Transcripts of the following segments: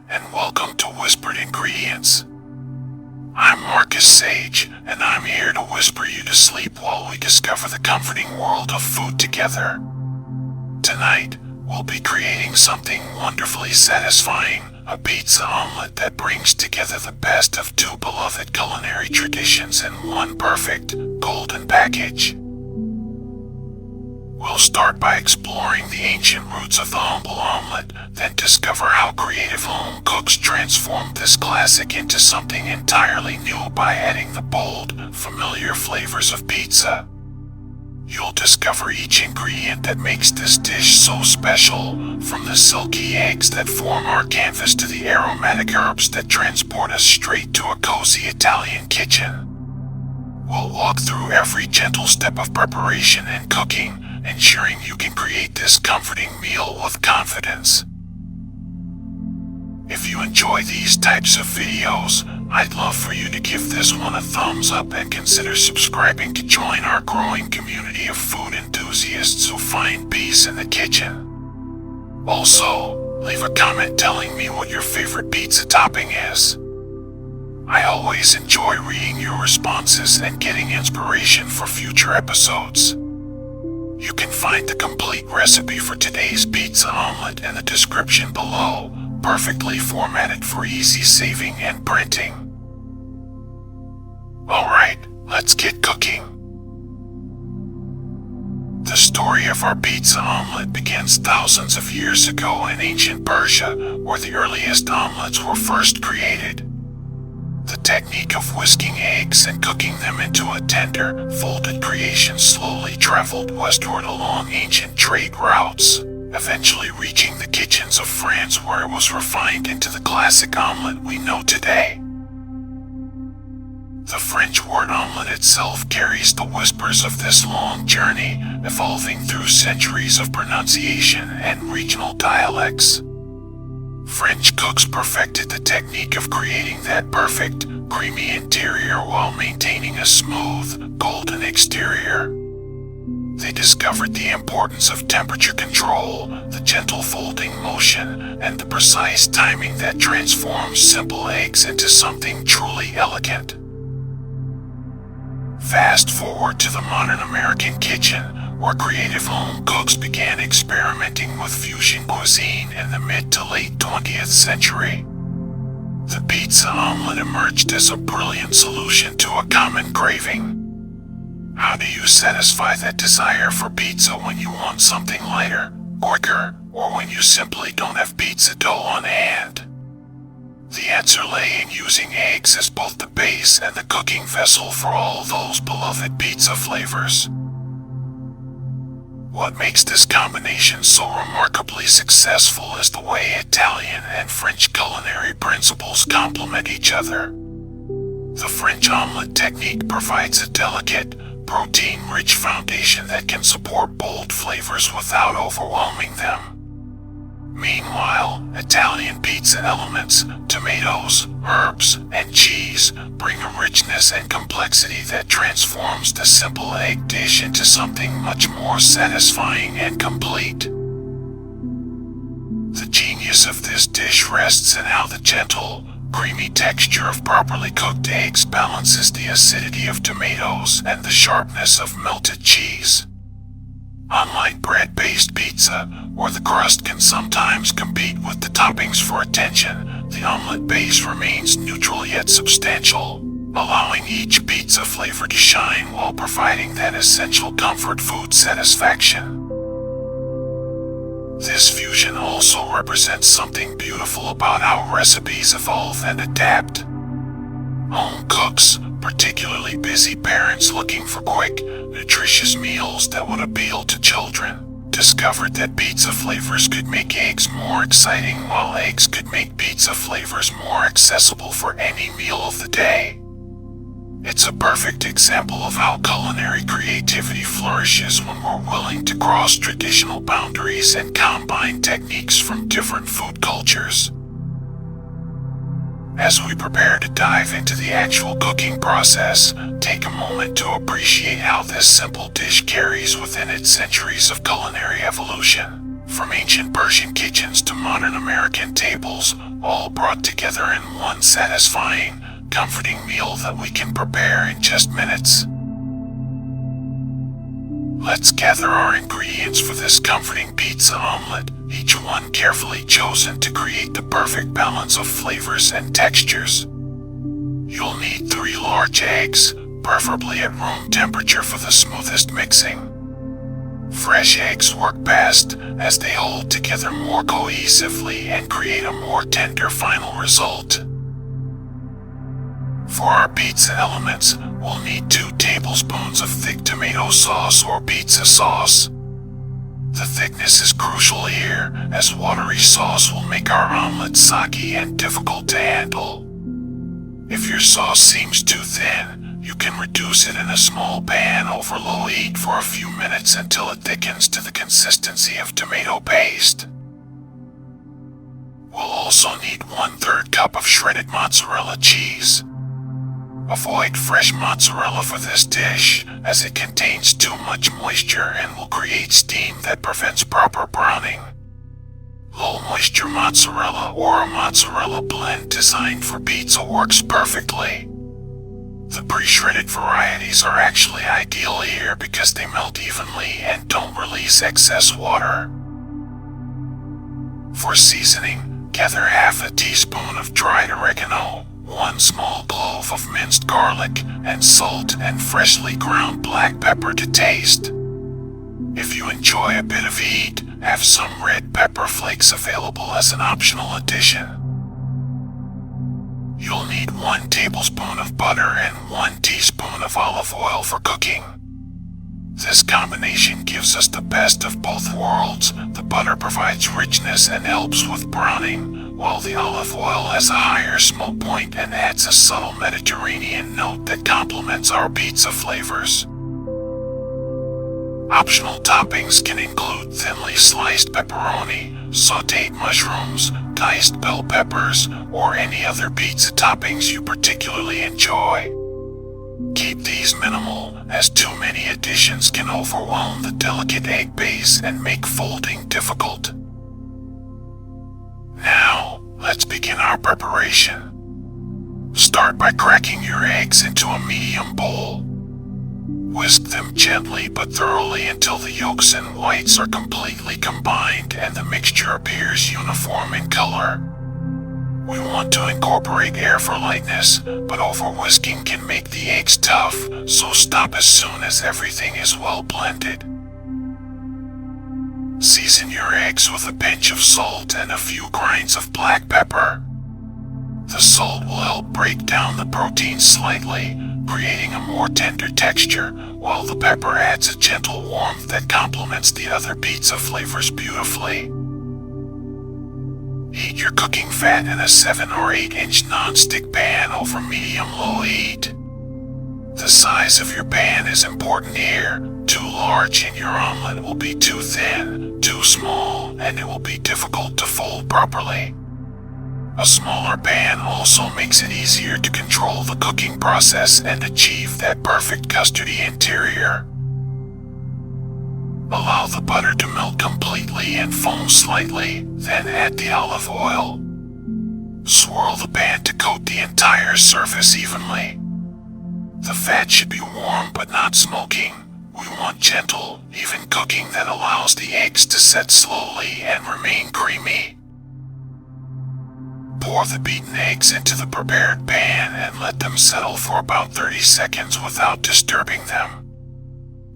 and welcome to Whispered Ingredients. I'm Marcus Sage, and I'm here to whisper you to sleep while we discover the comforting world of food together. Tonight, we'll be creating something wonderfully satisfying, a pizza omelet that brings together the best of two beloved culinary traditions in one perfect, golden package. We'll start by exploring the ancient roots of the humble omelet, then discover how creative home cooks transformed this classic into something entirely new by adding the bold, familiar flavors of pizza. You'll discover each ingredient that makes this dish so special, from the silky eggs that form our canvas to the aromatic herbs that transport us straight to a cozy Italian kitchen. We'll walk through every gentle step of preparation and cooking, ensuring you can create this comforting meal with confidence. If you enjoy these types of videos, I'd love for you to give this one a thumbs up and consider subscribing to join our growing community of food enthusiasts who find peace in the kitchen. Also, leave a comment telling me what your favorite pizza topping is. I always enjoy reading your responses and getting inspiration for future episodes. You can find the complete recipe for today's pizza omelet in the description below, perfectly formatted for easy saving and printing. Alright, let's get cooking. The story of our pizza omelet begins thousands of years ago in ancient Persia, where the earliest omelets were first created. The technique of whisking eggs and cooking them into a tender, folded creation slowly traveled westward along ancient trade routes, eventually reaching the kitchens of France where it was refined into the classic omelet we know today. The French word omelette itself carries the whispers of this long journey, evolving through centuries of pronunciation and regional dialects. French cooks perfected the technique of creating that perfect, creamy interior while maintaining a smooth, golden exterior. They discovered the importance of temperature control, the gentle folding motion, and the precise timing that transforms simple eggs into something truly elegant. Fast forward to the modern American kitchen, where creative home cooks began experimenting with fusion cuisine in the mid to late 20th century. The pizza omelet emerged as a brilliant solution to a common craving. How do you satisfy that desire for pizza when you want something lighter, quicker, or when you simply don't have pizza dough on hand? The answer lay in using eggs as both the base and the cooking vessel for all those beloved pizza flavors. What makes this combination so remarkably successful is the way Italian and French culinary principles complement each other. The French omelet technique provides a delicate, protein-rich foundation that can support bold flavors without overwhelming them. Meanwhile, Italian pizza elements, tomatoes, herbs, and cheese bring a richness and complexity that transforms the simple egg dish into something much more satisfying and complete. The genius of this dish rests in how the gentle, creamy texture of properly cooked eggs balances the acidity of tomatoes and the sharpness of melted cheese. Unlike bread-based pizza, where the crust can sometimes compete with the toppings for attention, the omelet base remains neutral yet substantial, allowing each pizza flavor to shine while providing that essential comfort food satisfaction. This fusion also represents something beautiful about how recipes evolve and adapt. Home cooks, particularly busy parents looking for quick, nutritious meals that would appeal to children, discovered that pizza flavors could make eggs more exciting while eggs could make pizza flavors more accessible for any meal of the day. It's a perfect example of how culinary creativity flourishes when we're willing to cross traditional boundaries and combine techniques from different food cultures. As we prepare to dive into the actual cooking process, take a moment to appreciate how this simple dish carries within it centuries of culinary evolution. From ancient Persian kitchens to modern American tables, all brought together in one satisfying, comforting meal that we can prepare in just minutes. Let's gather our ingredients for this comforting pizza omelet, each one carefully chosen to create the perfect balance of flavors and textures. You'll need 3 large eggs, preferably at room temperature for the smoothest mixing. Fresh eggs work best as they hold together more cohesively and create a more tender final result. For our pizza elements, we'll need 2 tablespoons of thick tomato sauce or pizza sauce. The thickness is crucial here, as watery sauce will make our omelet soggy and difficult to handle. If your sauce seems too thin, you can reduce it in a small pan over low heat for a few minutes until it thickens to the consistency of tomato paste. We'll also need 1/3 cup of shredded mozzarella cheese. Avoid fresh mozzarella for this dish, as it contains too much moisture and will create steam that prevents proper browning. Low moisture mozzarella or a mozzarella blend designed for pizza works perfectly. The pre-shredded varieties are actually ideal here because they melt evenly and don't release excess water. For seasoning, gather half a teaspoon of dried oregano, 1 small clove of minced garlic, and salt and freshly ground black pepper to taste. If you enjoy a bit of heat, have some red pepper flakes available as an optional addition. You'll need 1 tablespoon of butter and 1 teaspoon of olive oil for cooking. This combination gives us the best of both worlds. The butter provides richness and helps with browning, while the olive oil has a higher smoke point and adds a subtle Mediterranean note that complements our pizza flavors. Optional toppings can include thinly sliced pepperoni, sautéed mushrooms, diced bell peppers, or any other pizza toppings you particularly enjoy. Keep these minimal, as too many additions can overwhelm the delicate egg base and make folding difficult. Now, let's begin our preparation. Start by cracking your eggs into a medium bowl. Whisk them gently but thoroughly until the yolks and whites are completely combined and the mixture appears uniform in color. We want to incorporate air for lightness, but over-whisking can make the eggs tough, so stop as soon as everything is well blended. Season your eggs with a pinch of salt and a few grains of black pepper. The salt will help break down the protein slightly, creating a more tender texture, while the pepper adds a gentle warmth that complements the other pizza flavors beautifully. Heat your cooking fat in a 7 or 8-inch non-stick pan over medium-low heat. The size of your pan is important here. Too large and your omelet will be too thin, too small, and it will be difficult to fold properly. A smaller pan also makes it easier to control the cooking process and achieve that perfect custardy interior. Allow the butter to melt completely and foam slightly, then add the olive oil. Swirl the pan to coat the entire surface evenly. The fat should be warm but not smoking. We want gentle, even cooking that allows the eggs to set slowly and remain creamy. Pour the beaten eggs into the prepared pan and let them settle for about 30 seconds without disturbing them.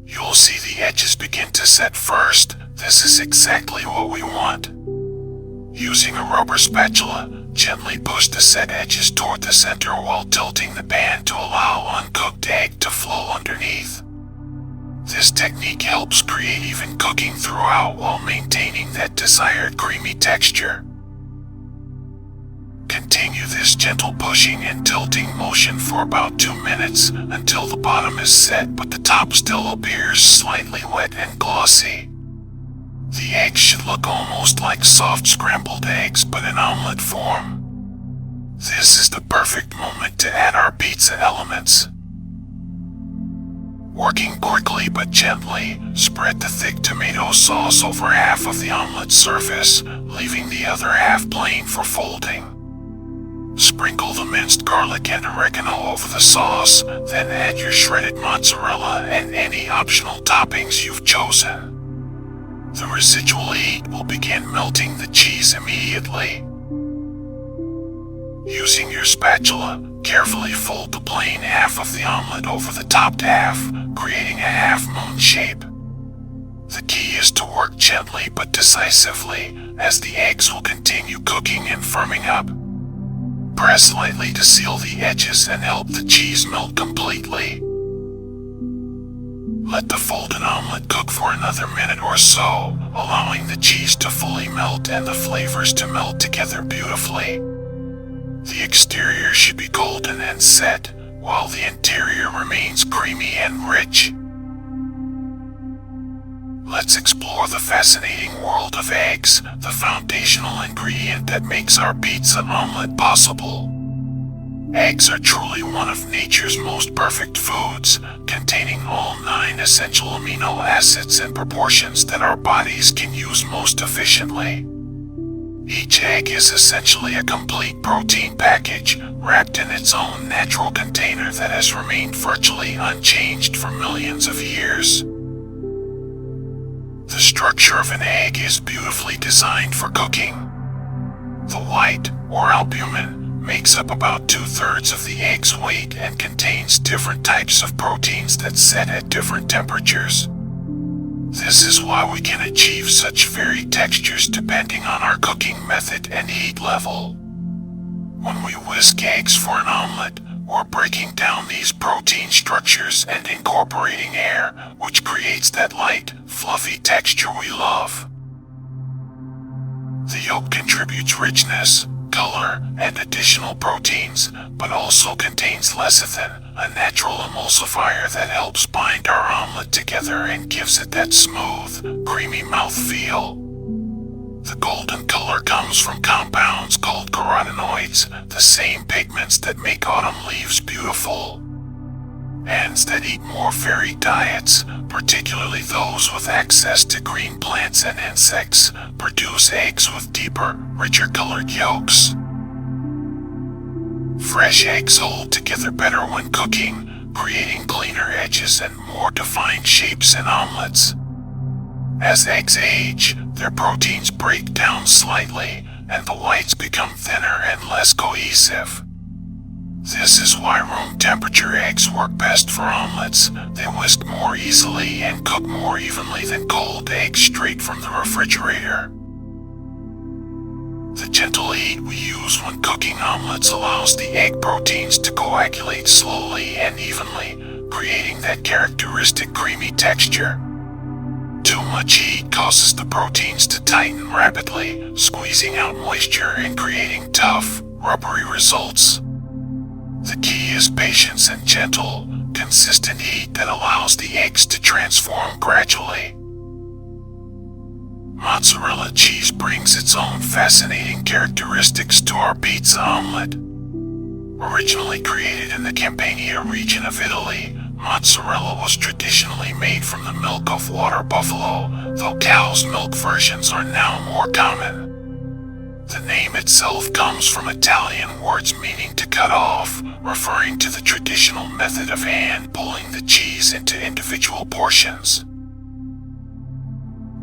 You'll see the edges begin to set first. This is exactly what we want. Using a rubber spatula, gently push the set edges toward the center while tilting the pan to allow uncooked egg to flow underneath. This technique helps create even cooking throughout while maintaining that desired creamy texture. Continue this gentle pushing and tilting motion for about 2 minutes until the bottom is set but the top still appears slightly wet and glossy. The eggs should look almost like soft scrambled eggs but in omelet form. This is the perfect moment to add our pizza elements. Working quickly but gently, spread the thick tomato sauce over half of the omelet surface, leaving the other half plain for folding. Sprinkle the minced garlic and oregano over the sauce, then add your shredded mozzarella and any optional toppings you've chosen. The residual heat will begin melting the cheese immediately. Using your spatula, carefully fold the plain half of the omelet over the topped half, creating a half-moon shape. The key is to work gently but decisively, as the eggs will continue cooking and firming up. Press lightly to seal the edges and help the cheese melt completely. Let the folded omelet cook for another minute or so, allowing the cheese to fully melt and the flavors to melt together beautifully. The exterior should be golden and set, while the interior remains creamy and rich. Let's explore the fascinating world of eggs, the foundational ingredient that makes our pizza omelet possible. Eggs are truly one of nature's most perfect foods, containing all 9 essential amino acids in proportions that our bodies can use most efficiently. Each egg is essentially a complete protein package, wrapped in its own natural container that has remained virtually unchanged for millions of years. The structure of an egg is beautifully designed for cooking. The white, or albumin, makes up about 2/3 of the egg's weight and contains different types of proteins that set at different temperatures. This is why we can achieve such varied textures depending on our cooking method and heat level. When we whisk eggs for an omelet, we're breaking down these protein structures and incorporating air, which creates that light, fluffy texture we love. The yolk contributes richness, color, and additional proteins, but also contains lecithin, a natural emulsifier that helps bind our omelet together and gives it that smooth, creamy mouthfeel. The golden color comes from compounds called carotenoids, the same pigments that make autumn leaves beautiful. Hens that eat more varied diets, particularly those with access to green plants and insects, produce eggs with deeper, richer colored yolks. Fresh eggs hold together better when cooking, creating cleaner edges and more defined shapes in omelets. As eggs age, their proteins break down slightly, and the whites become thinner and less cohesive. This is why room temperature eggs work best for omelets. They whisk more easily and cook more evenly than cold eggs straight from the refrigerator. The gentle heat we use when cooking omelets allows the egg proteins to coagulate slowly and evenly, creating that characteristic creamy texture. Too much heat causes the proteins to tighten rapidly, squeezing out moisture and creating tough, rubbery results. The key is patience and gentle, consistent heat that allows the eggs to transform gradually. Mozzarella cheese brings its own fascinating characteristics to our pizza omelet. Originally created in the Campania region of Italy, mozzarella was traditionally made from the milk of water buffalo, though cow's milk versions are now more common. The name itself comes from Italian words meaning to cut off, referring to the traditional method of hand pulling the cheese into individual portions.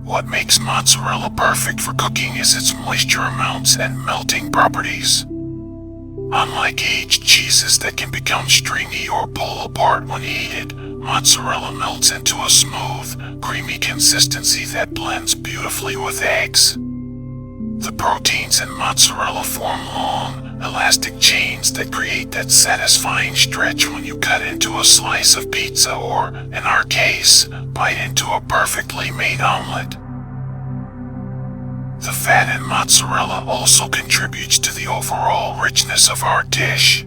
What makes mozzarella perfect for cooking is its moisture amounts and melting properties. Unlike aged cheeses that can become stringy or pull apart when heated, mozzarella melts into a smooth, creamy consistency that blends beautifully with eggs. The proteins in mozzarella form long, elastic chains that create that satisfying stretch when you cut into a slice of pizza or, in our case, bite into a perfectly made omelet. The fat in mozzarella also contributes to the overall richness of our dish.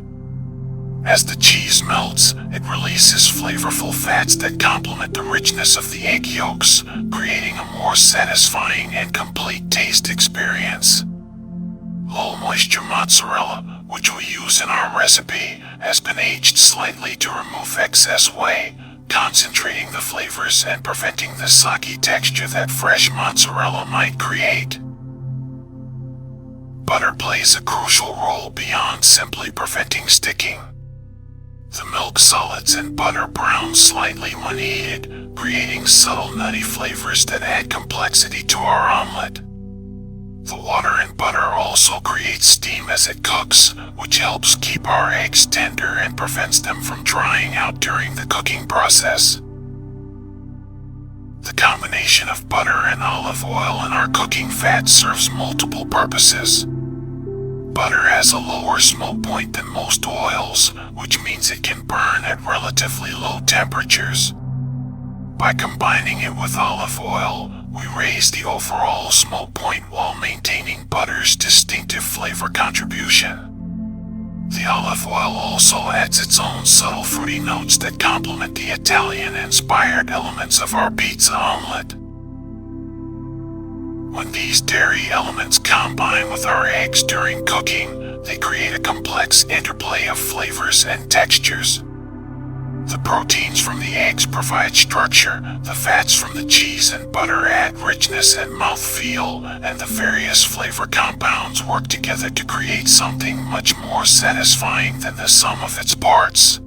As the cheese melts, it releases flavorful fats that complement the richness of the egg yolks, creating a more satisfying and complete taste experience. Low-moisture mozzarella, which we use in our recipe, has been aged slightly to remove excess whey, concentrating the flavors and preventing the soggy texture that fresh mozzarella might create. Butter plays a crucial role beyond simply preventing sticking. The milk solids and butter brown slightly when heated, creating subtle nutty flavors that add complexity to our omelet. The water in butter also creates steam as it cooks, which helps keep our eggs tender and prevents them from drying out during the cooking process. The combination of butter and olive oil in our cooking fat serves multiple purposes. Butter has a lower smoke point than most oils, which means it can burn at relatively low temperatures. By combining it with olive oil, we raise the overall smoke point while maintaining butter's distinctive flavor contribution. The olive oil also adds its own subtle fruity notes that complement the Italian-inspired elements of our pizza omelet. When these dairy elements combine with our eggs during cooking, they create a complex interplay of flavors and textures. The proteins from the eggs provide structure, the fats from the cheese and butter add richness and mouthfeel, and the various flavor compounds work together to create something much more satisfying than the sum of its parts.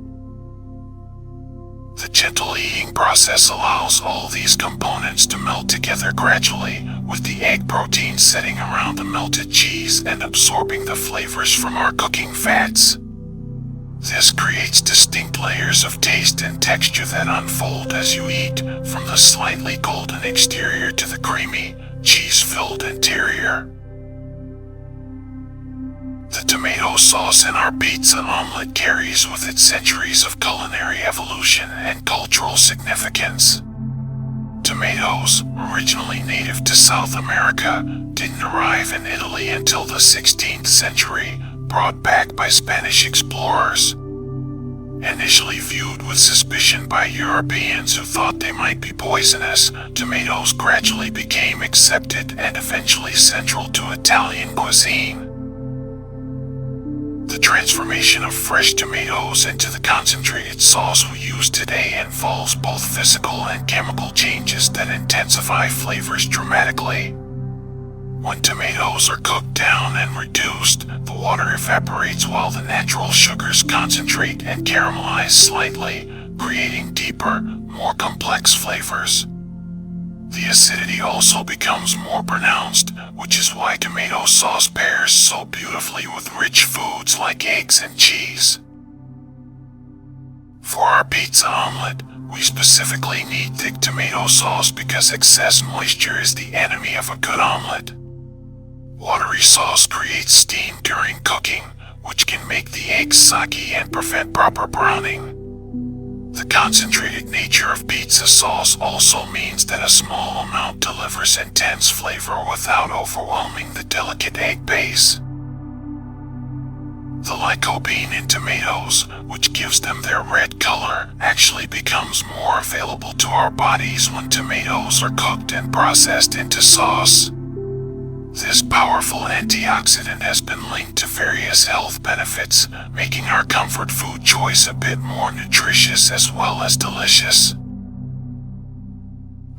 The gentle heating process allows all these components to melt together gradually, with the egg protein sitting around the melted cheese and absorbing the flavors from our cooking fats. This creates distinct layers of taste and texture that unfold as you eat, from the slightly golden exterior to the creamy, cheese-filled interior. The tomato sauce in our pizza omelet carries with it centuries of culinary evolution and cultural significance. Tomatoes, originally native to South America, didn't arrive in Italy until the 16th century, brought back by Spanish explorers. Initially viewed with suspicion by Europeans who thought they might be poisonous, tomatoes gradually became accepted and eventually central to Italian cuisine. The transformation of fresh tomatoes into the concentrated sauce we use today involves both physical and chemical changes that intensify flavors dramatically. When tomatoes are cooked down and reduced, the water evaporates while the natural sugars concentrate and caramelize slightly, creating deeper, more complex flavors. The acidity also becomes more pronounced, which is why tomato sauce pairs so beautifully with rich foods like eggs and cheese. For our pizza omelet, we specifically need thick tomato sauce because excess moisture is the enemy of a good omelet. Watery sauce creates steam during cooking, which can make the eggs soggy and prevent proper browning. The concentrated nature of pizza sauce also means that a small amount delivers intense flavor without overwhelming the delicate egg base. The lycopene in tomatoes, which gives them their red color, actually becomes more available to our bodies when tomatoes are cooked and processed into sauce. This powerful antioxidant has been linked to various health benefits, making our comfort food choice a bit more nutritious as well as delicious.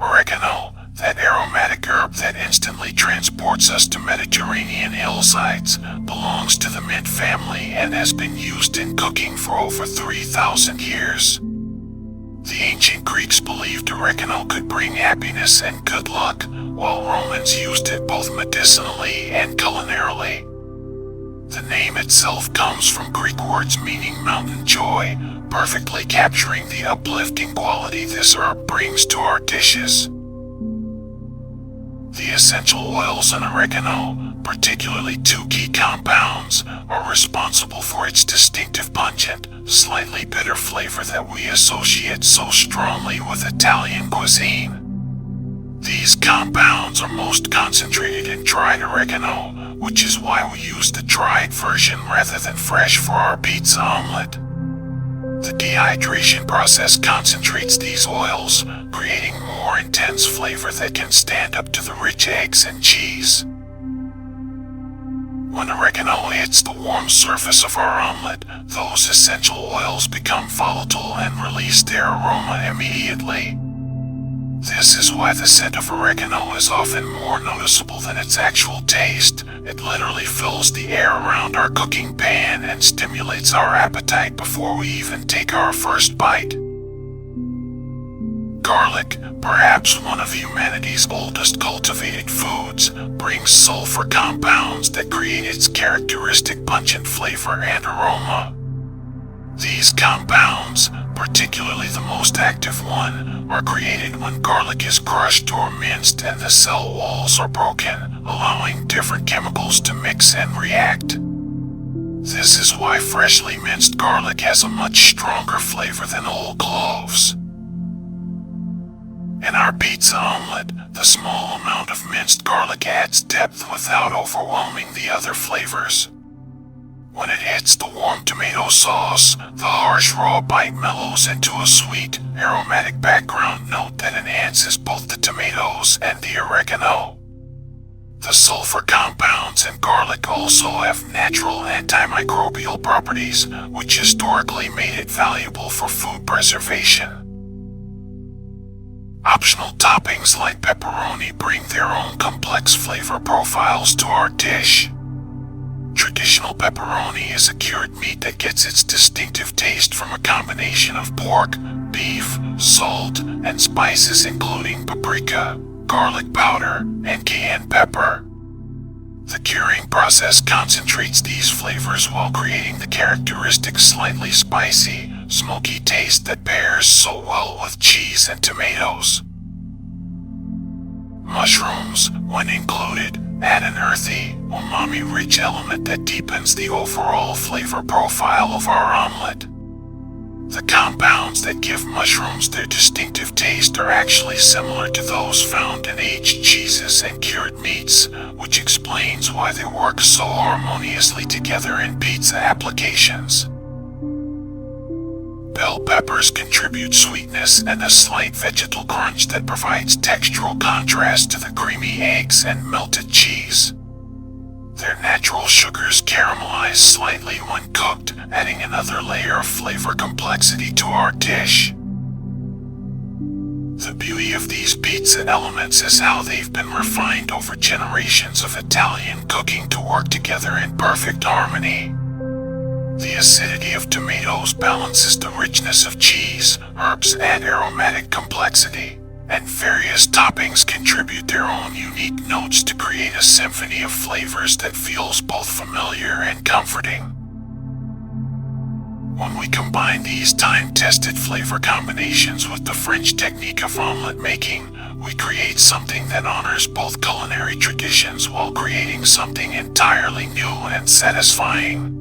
Oregano, that aromatic herb that instantly transports us to Mediterranean hillsides, belongs to the mint family and has been used in cooking for over 3,000 years. The ancient Greeks believed oregano could bring happiness and good luck, while Romans used it both medicinally and culinarily. The name itself comes from Greek words meaning mountain joy, perfectly capturing the uplifting quality this herb brings to our dishes. The essential oils in oregano, particularly two key compounds, are responsible for its distinctive pungent, slightly bitter flavor that we associate so strongly with Italian cuisine. These compounds are most concentrated in dried oregano, which is why we use the dried version rather than fresh for our pizza omelet. The dehydration process concentrates these oils, creating more intense flavor that can stand up to the rich eggs and cheese. When oregano hits the warm surface of our omelet, those essential oils become volatile and release their aroma immediately. This is why the scent of oregano is often more noticeable than its actual taste. It literally fills the air around our cooking pan and stimulates our appetite before we even take our first bite. Garlic, perhaps one of humanity's oldest cultivated foods, brings sulfur compounds that create its characteristic pungent flavor and aroma. These compounds, particularly the most active one, are created when garlic is crushed or minced and the cell walls are broken, allowing different chemicals to mix and react. This is why freshly minced garlic has a much stronger flavor than whole cloves. In our pizza omelet, the small amount of minced garlic adds depth without overwhelming the other flavors. When it hits the warm tomato sauce, the harsh raw bite mellows into a sweet, aromatic background note that enhances both the tomatoes and the oregano. The sulfur compounds in garlic also have natural antimicrobial properties, which historically made it valuable for food preservation. Optional toppings like pepperoni bring their own complex flavor profiles to our dish. Traditional pepperoni is a cured meat that gets its distinctive taste from a combination of pork, beef, salt, and spices including paprika, garlic powder, and cayenne pepper. The curing process concentrates these flavors while creating the characteristic slightly spicy, smoky taste that pairs so well with cheese and tomatoes. Mushrooms, when included, add an earthy, umami-rich element that deepens the overall flavor profile of our omelet. The compounds that give mushrooms their distinctive taste are actually similar to those found in aged cheeses and cured meats, which explains why they work so harmoniously together in pizza applications. Bell peppers contribute sweetness and a slight vegetal crunch that provides textural contrast to the creamy eggs and melted cheese. Their natural sugars caramelize slightly when cooked, adding another layer of flavor complexity to our dish. The beauty of these pizza elements is how they've been refined over generations of Italian cooking to work together in perfect harmony. The acidity of tomatoes balances the richness of cheese, herbs, and aromatic complexity, and various toppings contribute their own unique notes to create a symphony of flavors that feels both familiar and comforting. When we combine these time-tested flavor combinations with the French technique of omelet making, we create something that honors both culinary traditions while creating something entirely new and satisfying.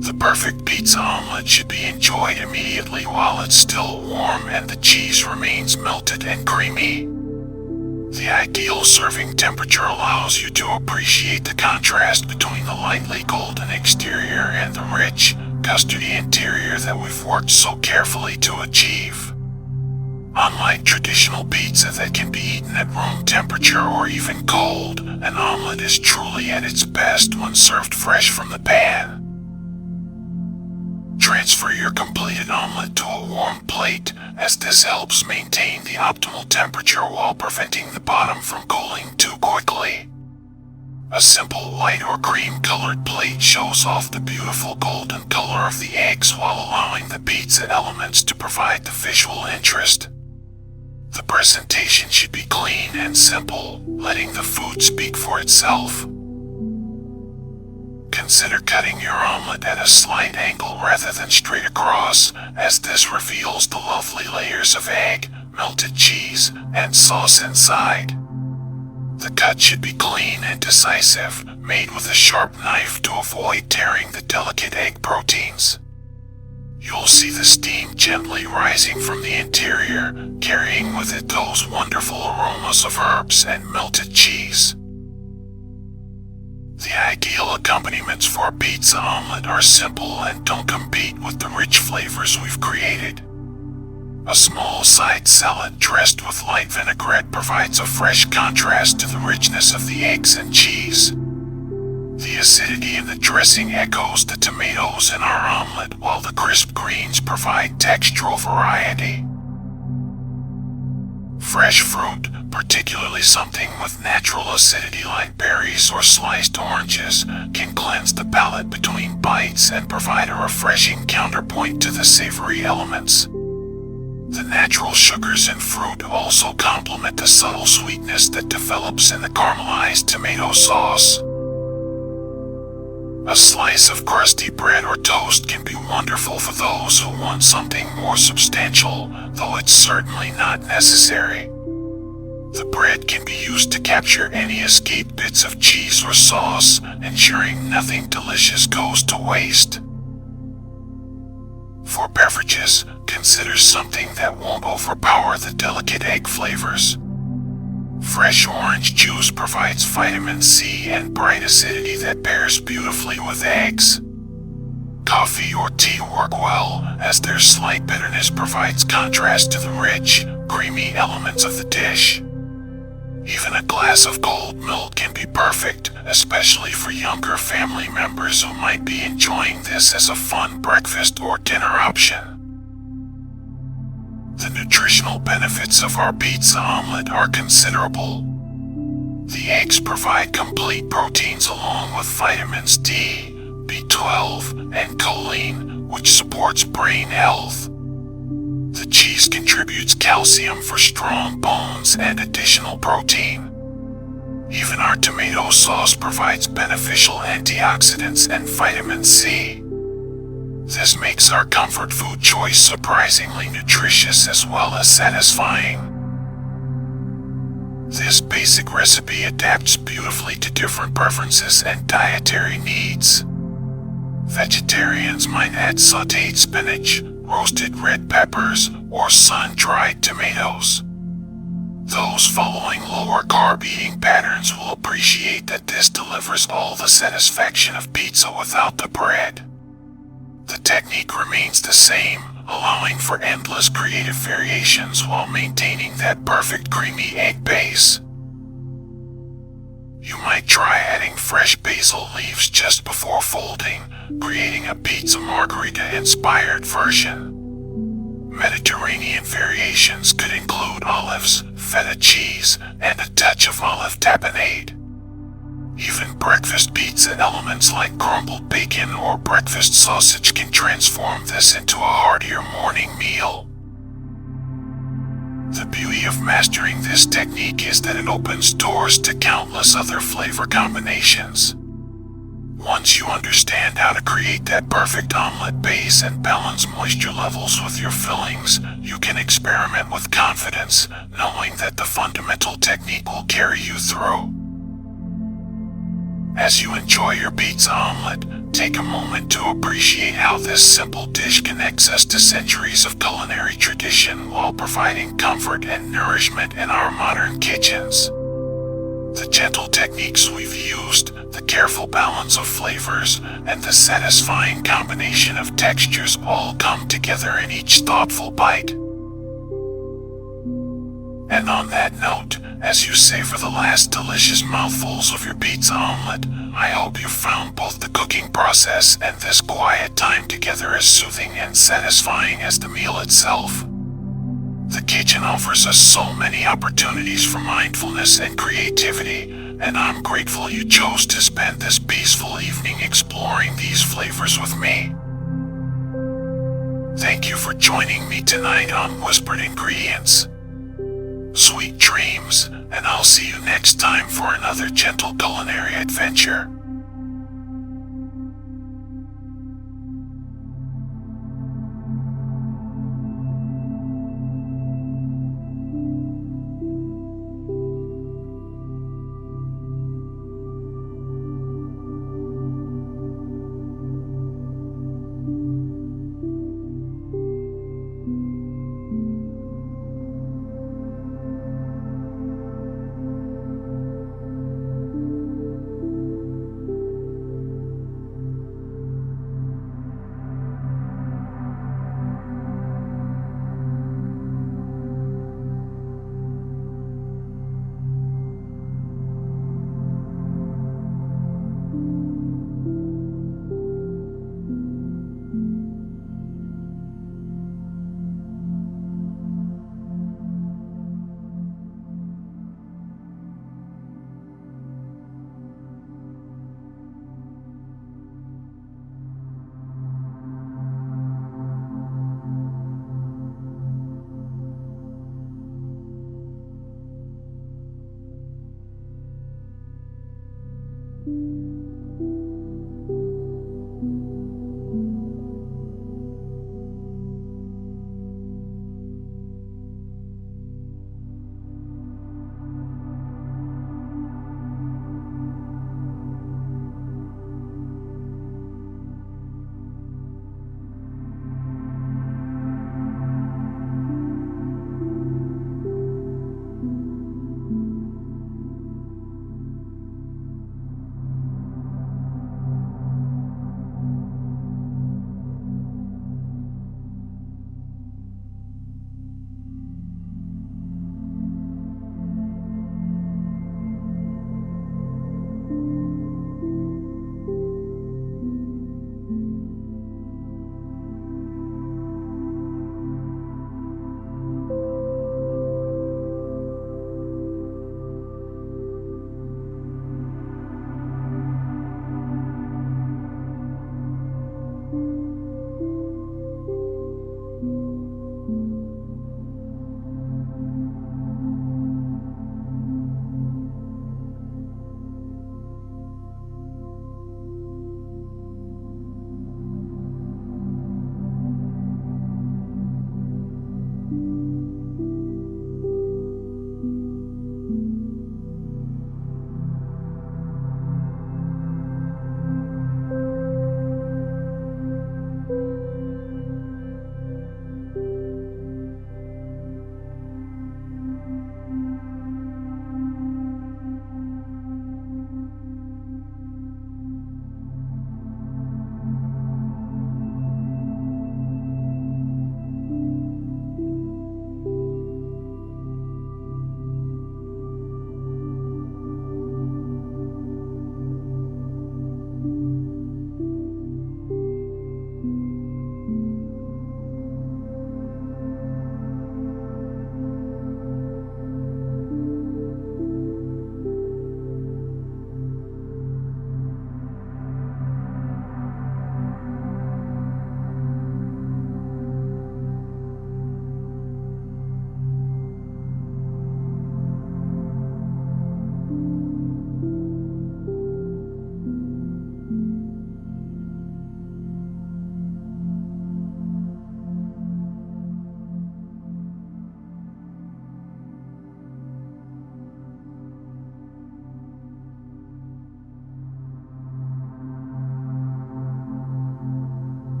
The perfect pizza omelet should be enjoyed immediately while it's still warm and the cheese remains melted and creamy. The ideal serving temperature allows you to appreciate the contrast between the lightly golden exterior and the rich, custardy interior that we've worked so carefully to achieve. Unlike traditional pizza that can be eaten at room temperature or even cold, an omelet is truly at its best when served fresh from the pan. Transfer your completed omelet to a warm plate, as this helps maintain the optimal temperature while preventing the bottom from cooling too quickly. A simple white or cream-colored plate shows off the beautiful golden color of the eggs while allowing the pizza elements to provide the visual interest. The presentation should be clean and simple, letting the food speak for itself. Consider cutting your omelet at a slight angle rather than straight across, as this reveals the lovely layers of egg, melted cheese, and sauce inside. The cut should be clean and decisive, made with a sharp knife to avoid tearing the delicate egg proteins. You'll see the steam gently rising from the interior, carrying with it those wonderful aromas of herbs and melted cheese. The ideal accompaniments for a pizza omelet are simple and don't compete with the rich flavors we've created. A small side salad dressed with light vinaigrette provides a fresh contrast to the richness of the eggs and cheese. The acidity in the dressing echoes the tomatoes in our omelet, while the crisp greens provide textural variety. Fresh fruit, particularly something with natural acidity like berries or sliced oranges, can cleanse the palate between bites and provide a refreshing counterpoint to the savory elements. The natural sugars in fruit also complement the subtle sweetness that develops in the caramelized tomato sauce. A slice of crusty bread or toast can be wonderful for those who want something more substantial, though it's certainly not necessary. The bread can be used to capture any escaped bits of cheese or sauce, ensuring nothing delicious goes to waste. For beverages, consider something that won't overpower the delicate egg flavors. Fresh orange juice provides vitamin C and bright acidity that pairs beautifully with eggs. Coffee or tea work well, as their slight bitterness provides contrast to the rich, creamy elements of the dish. Even a glass of cold milk can be perfect, especially for younger family members who might be enjoying this as a fun breakfast or dinner option. The nutritional benefits of our pizza omelet are considerable. The eggs provide complete proteins along with vitamins D, B12, and choline, which supports brain health. The cheese contributes calcium for strong bones and additional protein. Even our tomato sauce provides beneficial antioxidants and vitamin C. This makes our comfort food choice surprisingly nutritious as well as satisfying. This basic recipe adapts beautifully to different preferences and dietary needs. Vegetarians might add sautéed spinach, roasted red peppers, or sun-dried tomatoes. Those following lower carb eating patterns will appreciate that this delivers all the satisfaction of pizza without the bread. The technique remains the same, allowing for endless creative variations while maintaining that perfect creamy egg base. You might try adding fresh basil leaves just before folding, creating a pizza margarita-inspired version. Mediterranean variations could include olives, feta cheese, and a touch of olive tapenade. Even breakfast pizza elements like crumbled bacon or breakfast sausage can transform this into a heartier morning meal. The beauty of mastering this technique is that it opens doors to countless other flavor combinations. Once you understand how to create that perfect omelet base and balance moisture levels with your fillings, you can experiment with confidence, knowing that the fundamental technique will carry you through. As you enjoy your pizza omelet, take a moment to appreciate how this simple dish connects us to centuries of culinary tradition while providing comfort and nourishment in our modern kitchens. The gentle techniques we've used, the careful balance of flavors, and the satisfying combination of textures all come together in each thoughtful bite. And on that note, as you savor the last delicious mouthfuls of your pizza omelet, I hope you found both the cooking process and this quiet time together as soothing and satisfying as the meal itself. The kitchen offers us so many opportunities for mindfulness and creativity, and I'm grateful you chose to spend this peaceful evening exploring these flavors with me. Thank you for joining me tonight on Whispered Ingredients. Sweet dreams, and I'll see you next time for another gentle culinary adventure.